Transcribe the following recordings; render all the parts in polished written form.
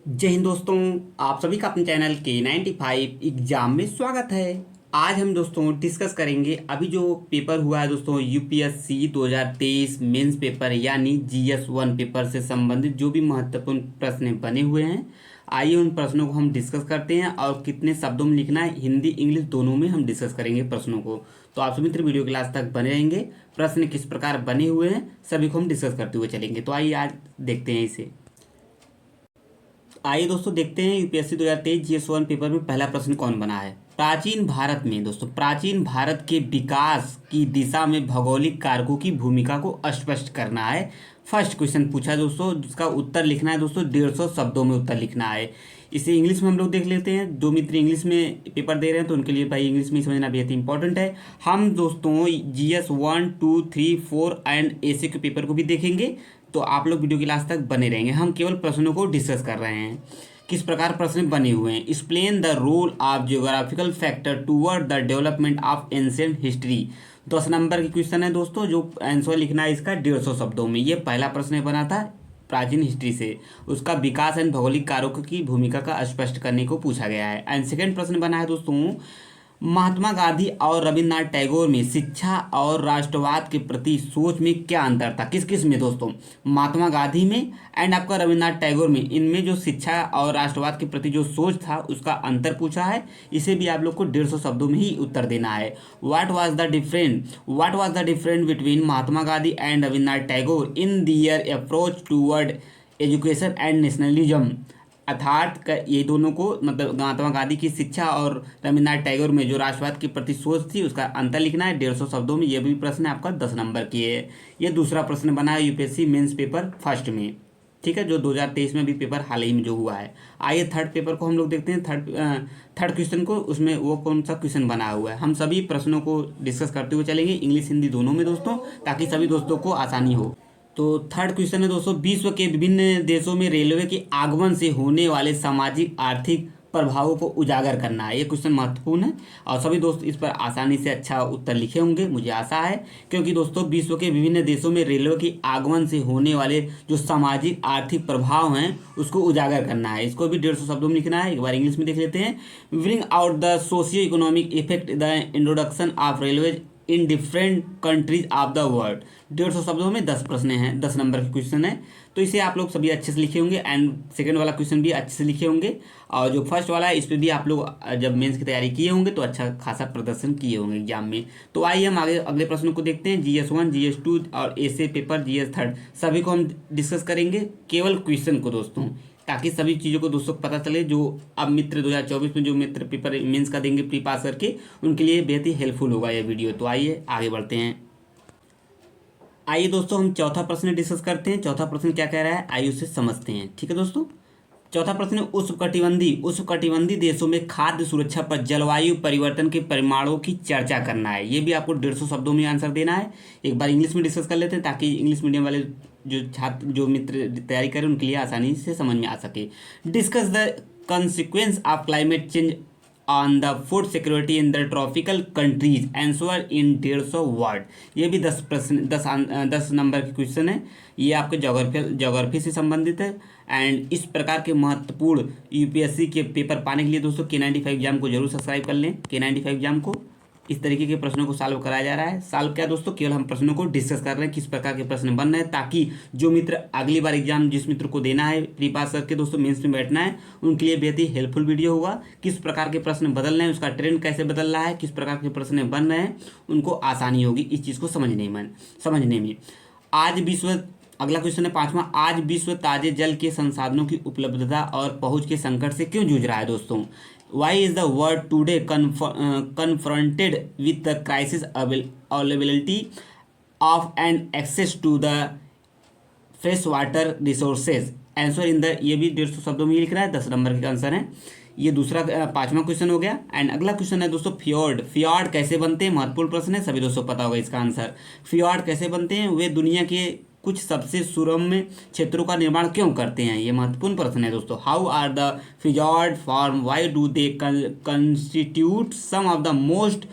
जय हिंद दोस्तों। आप सभी का अपने चैनल K95 एग्जाम में स्वागत है। आज हम दोस्तों डिस्कस करेंगे अभी जो पेपर हुआ है दोस्तों यूपीएससी 2023 मेंस पेपर यानी GS1 पेपर से संबंधित जो भी महत्वपूर्ण प्रश्न बने हुए हैं। आइए उन प्रश्नों को हम डिस्कस करते हैं और कितने शब्दों में लिखना है, हिंदी इंग्लिश दोनों में हम डिस्कस करेंगे प्रश्नों को। तो आप सभी मित्र वीडियो क्लास तक बने रहेंगे। प्रश्न किस प्रकार बने हुए हैं सभी को हम डिस्कस करते हुए चलेंगे। तो आइए आज देखते हैं इसे। आइए दोस्तों देखते हैं यूपीएससी 2023 GS1 पेपर में पहला प्रश्न कौन बना है। प्राचीन भारत में दोस्तों प्राचीन भारत के विकास की दिशा में भौगोलिक कारकों की भूमिका को स्पष्ट करना है। फर्स्ट क्वेश्चन पूछा है दोस्तों, जिसका उत्तर लिखना है दोस्तों 150 शब्दों में उत्तर लिखना है। इसे इंग्लिश में हम लोग देख लेते हैं। दो मित्र इंग्लिश में पेपर दे रहे हैं तो उनके लिए भाई इंग्लिश में समझना बेहद इंपॉर्टेंट है। हम दोस्तों GS1 2 3 4 एंड ऐसे के पेपर को भी देखेंगे, तो आप लोग वीडियो के लास्ट तक बने रहेंगे। हम केवल प्रश्नों को डिस्कस कर रहे हैं, किस प्रकार प्रश्न बने हुए हैं। Explain the role of geographical factor toward the development of ancient history. 10 number की क्वेश्चन है दोस्तों, जो आंसर लिखना है इसका 150 शब्दों में। ये पहला प्रश्न बना था प्राचीन हिस्ट्री से, उसका विकास एंड भौगोलिक कारकों की भूमिका का स्पष्ट करने को पूछा गया है। एंड सेकेंड प्रश्न बना है दोस्तों, महात्मा गांधी और रविन्द्रनाथ टैगोर में शिक्षा और राष्ट्रवाद के प्रति सोच में क्या अंतर था। किस किस में दोस्तों, महात्मा गांधी में एंड आपका रविन्द्रनाथ टैगोर में, इनमें जो शिक्षा और राष्ट्रवाद के प्रति जो सोच था उसका अंतर पूछा है। इसे भी आप लोग को 150 शब्दों में ही उत्तर देना है। What was the different between Mahatma Gandhi and Rabindranath Tagore in their approach toward education and nationalism. अर्थात ये दोनों को मतलब महात्मा गांधी की शिक्षा और रविन्द्रनाथ टैगोर में जो राष्ट्रवाद की प्रति सोच थी उसका अंतर लिखना है 150 शब्दों में। यह भी प्रश्न आपका 10 नंबर की है। ये दूसरा प्रश्न बना है यूपीएससी मेंस पेपर फर्स्ट में, ठीक है, जो 2023 में भी पेपर हाल ही में जो हुआ है। आइए थर्ड पेपर को हम लोग देखते हैं। थर्ड क्वेश्चन को, उसमें वो कौन सा क्वेश्चन बना हुआ है। हम सभी प्रश्नों को डिस्कस करते हुए चलेंगे, इंग्लिश हिंदी दोनों में दोस्तों, ताकि सभी दोस्तों को आसानी हो। तो थर्ड क्वेश्चन है दोस्तों, विश्व के विभिन्न देशों में रेलवे के आगमन से होने वाले सामाजिक आर्थिक प्रभावों को उजागर करना है। ये क्वेश्चन महत्वपूर्ण है और सभी दोस्त इस पर आसानी से अच्छा उत्तर लिखे होंगे, मुझे आशा है, क्योंकि दोस्तों विश्व के विभिन्न देशों में रेलवे के आगमन से होने वाले जो सामाजिक आर्थिक प्रभाव हैं उसको उजागर करना है। इसको भी 150 शब्दों में लिखना है। एक बार इंग्लिश में देख लेते हैं। Bring out the socio economic effect the introduction of railway in different countries of the world. 150 शब्दों में 10 प्रश्न हैं, 10 नंबर के क्वेश्चन है, तो इसे आप लोग सभी अच्छे से लिखे होंगे एंड सेकंड वाला क्वेश्चन भी अच्छे से लिखे होंगे। और जो फर्स्ट वाला है इस पर भी आप लोग जब मेंस की तैयारी किए होंगे तो अच्छा खासा प्रदर्शन किए होंगे एग्जाम में। तो आइए हम आगे अगले प्रश्नों को देखते हैं। GS1 GS2 और ऐसे पेपर GS3 सभी को हम डिस्कस करेंगे, केवल क्वेश्चन को दोस्तों, ताकि सभी चीज़ों को दोस्तों पता चले। जो अब मित्र 2024 में जो मित्र पेपर मेंस का देंगे प्री पास करके, उनके लिए बेहद ही हेल्पफुल होगा यह वीडियो। तो आइए आगे बढ़ते हैं। आइए दोस्तों हम चौथा प्रश्न डिस्कस करते हैं। चौथा प्रश्न क्या कह रहा है, आइए उसे समझते हैं, ठीक है दोस्तों। चौथा प्रश्न, उष्णकटिबंधीय देशों में खाद्य सुरक्षा पर जलवायु परिवर्तन के परिणामों की चर्चा करना है। ये भी आपको 150 शब्दों में आंसर देना है। एक बार इंग्लिश में डिस्कस कर लेते हैं, ताकि इंग्लिश मीडियम वाले जो छात्र जो मित्र तैयारी करें उनके लिए आसानी से समझ में आ सके। Discuss the consequence of climate change on the food security in the tropical countries, answer in 150 word. ये भी 10 प्रश्न 10 नंबर की क्वेश्चन है। ये आपके ज्योग्राफी से संबंधित है एंड इस प्रकार के महत्वपूर्ण यूपीएससी के पेपर पाने के लिए दोस्तों K95 एग्जाम को जरूर सब्सक्राइब कर लें। K95 एग्जाम को इस तरीके के प्रश्नों को सॉल्व कराया जा रहा है। सॉल्व क्या दोस्तों, केवल हम प्रश्नों को डिस्कस कर रहे हैं, किस प्रकार के प्रश्न बन रहे हैं, ताकि जो मित्र अगली बार एग्जाम जिस मित्र को देना है प्री पास करके दोस्तों मेंस में बैठना है, उनके लिए बेहद ही हेल्पफुल वीडियो होगा। किस प्रकार के प्रश्न बदल रहे हैं, उसका ट्रेंड कैसे बदल रहा है, किस प्रकार के प्रश्न बन रहे हैं, उनको आसानी होगी इस चीज़ को समझने में। आज विश्व अगला क्वेश्चन है पांचवा, आज विश्व ताजे जल के संसाधनों की उपलब्धता और पहुंच के संकट से क्यों जूझ रहा है दोस्तों। Why is the world today confronted with the crisis availability of and access to the fresh water resources, answer in the, ये भी 150 शब्दों में ही लिख रहा है, 10 नंबर का आंसर है। ये दूसरा पांचवा क्वेश्चन हो गया। एंड अगला क्वेश्चन है दोस्तों फियॉर्ड कैसे बनते हैं, महत्वपूर्ण प्रश्न है, सभी दोस्तों पता होगा इसका आंसर। फियॉर्ड कैसे बनते हैं, वे दुनिया के कुछ सबसे सुरम्य क्षेत्रों का निर्माण क्यों करते हैं, ये महत्वपूर्ण प्रश्न है दोस्तों। How are the fjords form, why do they constitute some of the most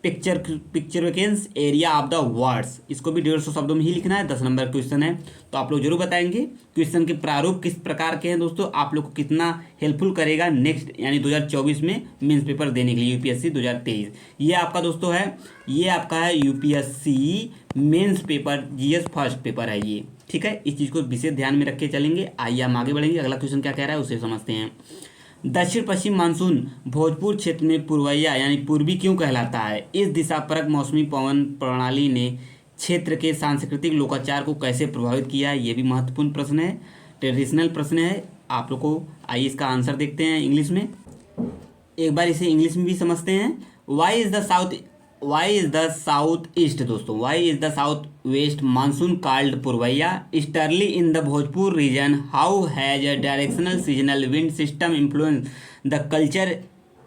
picturesque area of the words, इसको भी 150 शब्दों में ही लिखना है। 10 नंबर क्वेश्चन है, तो आप लोग जरूर बताएंगे क्वेश्चन के प्रारूप किस प्रकार के हैं दोस्तों, आप लोग को कितना हेल्पफुल करेगा नेक्स्ट यानी 2024 में मेंस पेपर देने के लिए यूपीएससी 2023। ये आपका दोस्तों है, ये आपका है UPSC mains paper GS first paper है ये, ठीक है। इस चीज़ को विशेष ध्यान में रख के चलेंगे। आइए हम आगे बढ़ेंगे, अगला क्वेश्चन क्या कह रहा है उसे समझते हैं। दक्षिण पश्चिम मानसून भोजपुर क्षेत्र में पूर्वैया यानी पूर्वी क्यों कहलाता है? इस दिशापरक मौसमी पवन प्रणाली ने क्षेत्र के सांस्कृतिक लोकाचार को कैसे प्रभावित किया? ये भी महत्वपूर्ण प्रश्न है, ट्रेडिशनल प्रश्न है आप लोग को। आइए इसका आंसर देखते हैं इंग्लिश में, एक बार इसे इंग्लिश में भी समझते हैं। Why is the south east दोस्तों, why is the south west monsoon called purvaiya easterly in the Bhojpur region? How has a directional seasonal wind system influence the culture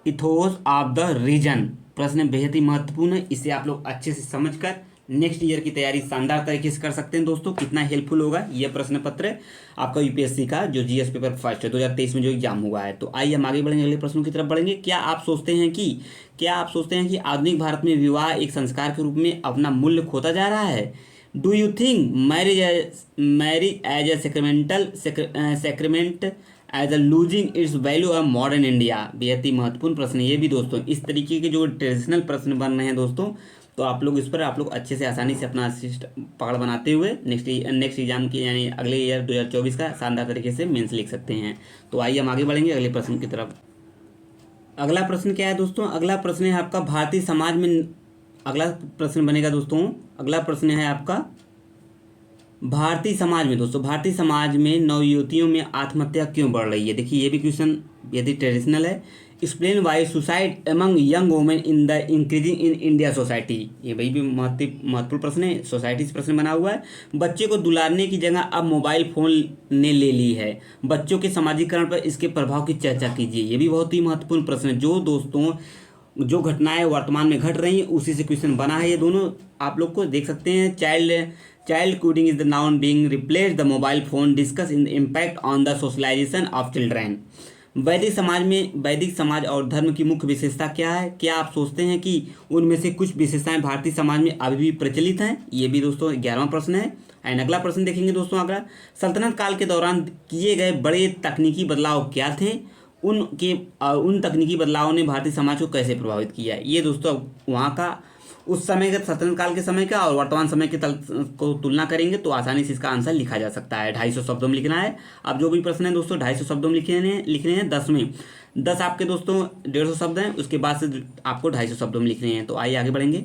ethos of the region? प्रश्न बेहद ही महत्वपूर्ण है, इसे आप लोग अच्छे से समझकर नेक्स्ट ईयर की तैयारी शानदार तरीके से कर सकते हैं दोस्तों। कितना हेल्पफुल होगा यह प्रश्न पत्र आपका यूपीएससी का जो जीएस पेपर फर्स्ट है 2023 में जो एग्जाम हुआ है। तो आइए हम आगे बढ़ेंगे, अगले प्रश्नों की तरफ बढ़ेंगे। क्या आप सोचते हैं कि आधुनिक भारत में विवाह एक संस्कार के रूप में अपना मूल्य खोता जा रहा है? Do you think marriage as a sacrament as a losing its value of modern India? बेहद ही महत्वपूर्ण प्रश्न है ये भी दोस्तों। इस तरीके के जो ट्रेडिशनल प्रश्न बन रहे हैं दोस्तों, तो आप लोग इस पर आप लोग अच्छे से आसानी से अपना पकड़ बनाते हुए नेक्स्ट एग्जाम की यानी अगले ईयर 2024 का शानदार तरीके से मेंस लिख सकते हैं। तो आइए हम आगे बढ़ेंगे अगले प्रश्न की तरफ। अगला प्रश्न क्या है दोस्तों? अगला प्रश्न है आपका भारतीय समाज में, अगला प्रश्न बनेगा दोस्तों, अगला प्रश्न है आपका भारतीय समाज में दोस्तों, भारतीय समाज में नवयुवतियों में आत्महत्या क्यों बढ़ रही है? देखिए ये भी क्वेश्चन यदि ट्रेडिशनल है। Explain why suicide among young women in the increasing in India society? ये भाई भी महत्वपूर्ण प्रश्न है, सोसाइटी से प्रश्न बना हुआ है। बच्चे को दुलारने की जगह अब मोबाइल फोन ने ले ली है, बच्चों के समाजीकरण पर इसके प्रभाव की चर्चा कीजिए। ये भी बहुत ही महत्वपूर्ण प्रश्न है, जो दोस्तों जो घटनाएं वर्तमान में घट रही हैं उसी से क्वेश्चन बना है। ये दोनों आप लोग को देख सकते हैं। Child cuddling is the now being replace the mobile phone, discuss in the impact on the socialization of children. वैदिक समाज और धर्म की मुख्य विशेषता क्या है? क्या आप सोचते हैं कि उनमें से कुछ विशेषताएं भारतीय समाज में अभी भी प्रचलित हैं? ये भी दोस्तों 11वां प्रश्न है। एंड अगला प्रश्न देखेंगे दोस्तों, अगला सल्तनत काल के दौरान किए गए बड़े तकनीकी बदलाव क्या थे? उन तकनीकी बदलावों ने भारतीय समाज को कैसे प्रभावित किया? ये दोस्तों वहाँ का उस समय का सल्तनत काल के समय का और वर्तमान समय के को तुलना करेंगे तो आसानी से इसका आंसर लिखा जा सकता है। 250 शब्दों में लिखना है। अब जो भी प्रश्न है दोस्तों 250 शब्दों में लिखने हैं 10 में 10 आपके दोस्तों 150 शब्द हैं, उसके बाद से आपको 250 शब्दों में लिखने हैं। तो आइए आगे बढ़ेंगे।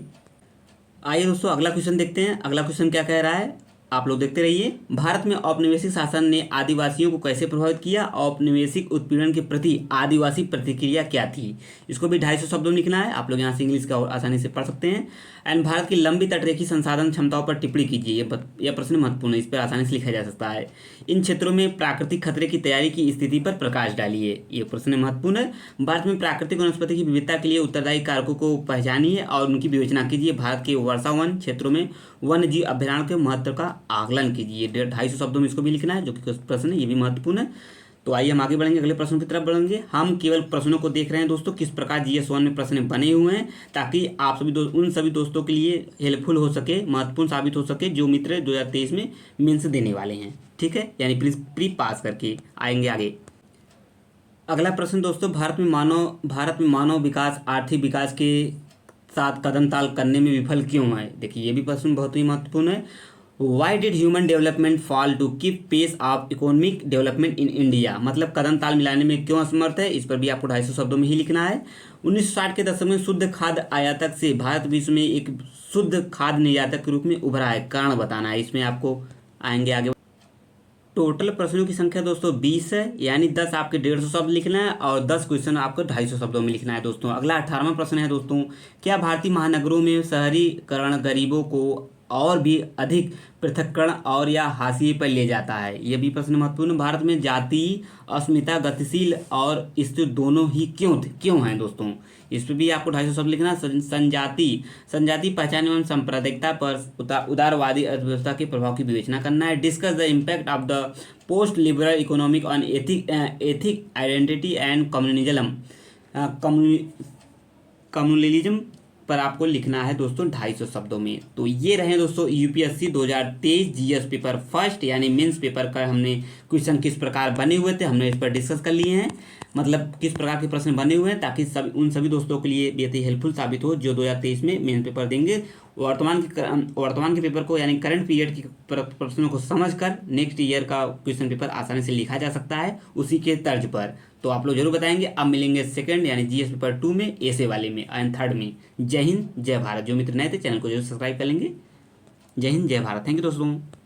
आइए दोस्तों अगला क्वेश्चन देखते हैं। अगला क्वेश्चन क्या कह रहा है, आप लोग देखते रहिए। भारत में औपनिवेशिक शासन ने आदिवासियों को कैसे प्रभावित किया? औपनिवेशिक उत्पीड़न के प्रति आदिवासी प्रतिक्रिया क्या थी? इसको भी 250 शब्दों में लिखना है। आप लोग यहाँ से इंग्लिश का और आसानी से पढ़ सकते हैं। एंड भारत की लंबी तटरेखी संसाधन क्षमताओं पर टिप्पणी कीजिए। यह प्रश्न महत्वपूर्ण है, इस पर आसानी से लिखा जा सकता है। इन क्षेत्रों में प्राकृतिक खतरे की तैयारी की स्थिति पर प्रकाश डालिए। ये प्रश्न महत्वपूर्ण है। भारत में प्राकृतिक वनस्पति की विविधता के लिए उत्तरदायी कारकों को पहचानिए और उनकी विवेचना कीजिए। भारत के वर्षा वन क्षेत्रों में वन्य जीव अभ्यारण्य के महत्व का आकलन कीजिए। 250 शब्दों में इसको भी लिखना है, जो कि प्रश्न है ये भी महत्वपूर्ण है। तो आइए हम आगे बढ़ेंगे, अगले प्रश्नों की तरफ बढ़ेंगे। हम केवल प्रश्नों को देख रहे हैं दोस्तों, किस प्रकार GS1 में प्रश्न बने हुए हैं, ताकि आप उन सभी दोस्तों के लिए हेल्पफुल हो सके, महत्वपूर्ण साबित हो सके जो मित्र 2023 में मेंस देने वाले हैं। ठीक है, यानी प्री पास करके आएंगे आगे। अगला प्रश्न दोस्तों, भारत में मानव विकास आर्थिक विकास के साथ कदम ताल करने में विफल क्यों है? देखिए ये भी प्रश्न बहुत ही महत्वपूर्ण है। Why did human development fall to keep pace of economic development in India? मतलब कदम ताल मिलाने में क्यों असमर्थ है? इस पर भी आपको 250 शब्दों में ही लिखना है। 1960 के दशक में शुद्ध खाद्य आयातक से भारत विश्व में एक शुद्ध खाद्य निर्यातक के रूप में उभरा है, कारण बताना है। इसमें आपको आएंगे आगे। टोटल प्रश्नों की संख्या दोस्तों 20 है, यानी 10 आपके 150 शब्द लिखना है और 10 क्वेश्चन आपको 250 शब्दों में लिखना है दोस्तों। अगला 18वां प्रश्न है दोस्तों, क्या भारतीय महानगरों में शहरीकरण गरीबों को और भी अधिक पृथक्करण और या हाशिए पर ले जाता है? यह भी प्रश्न महत्वपूर्ण। भारत में जाति अस्मिता गतिशील और स्थिर दोनों ही क्यों हैं दोस्तों? इस पर भी आपको 250 शब्द लिखना। संजाति पहचान एवं सांप्रदायिकता पर उदारवादी अर्थव्यवस्था के प्रभाव की विवेचना करना है। Discuss the impact of the post liberal economic on ethic identity and communalism पर आपको लिखना है दोस्तों 250 शब्दों में। तो ये रहे दोस्तों यूपीएससी 2023 जीएस पेपर फर्स्ट यानी मेंस पेपर का हमने क्वेश्चन किस प्रकार बने हुए थे हमने इस पर डिस्कस कर लिए हैं, मतलब किस प्रकार के प्रश्न बने हुए हैं, ताकि उन सभी दोस्तों के लिए बेहद ही हेल्पफुल साबित हो जो 2023 में मेन पेपर देंगे। वर्तमान के पेपर को यानी करंट पीरियड की प्रश्नों को समझकर नेक्स्ट ईयर का क्वेश्चन पेपर आसानी से लिखा जा सकता है उसी के तर्ज पर। तो आप लोग जरूर बताएंगे। अब मिलेंगे सेकंड यानी जीएस पेपर 2 में, ऐसे वाले में एंड थर्ड में। जय हिंद जय भारत। जो मित्र नए थे चैनल को जरूर सब्सक्राइब कर लेंगे। जय हिंद जय भारत। थैंक यू दोस्तों।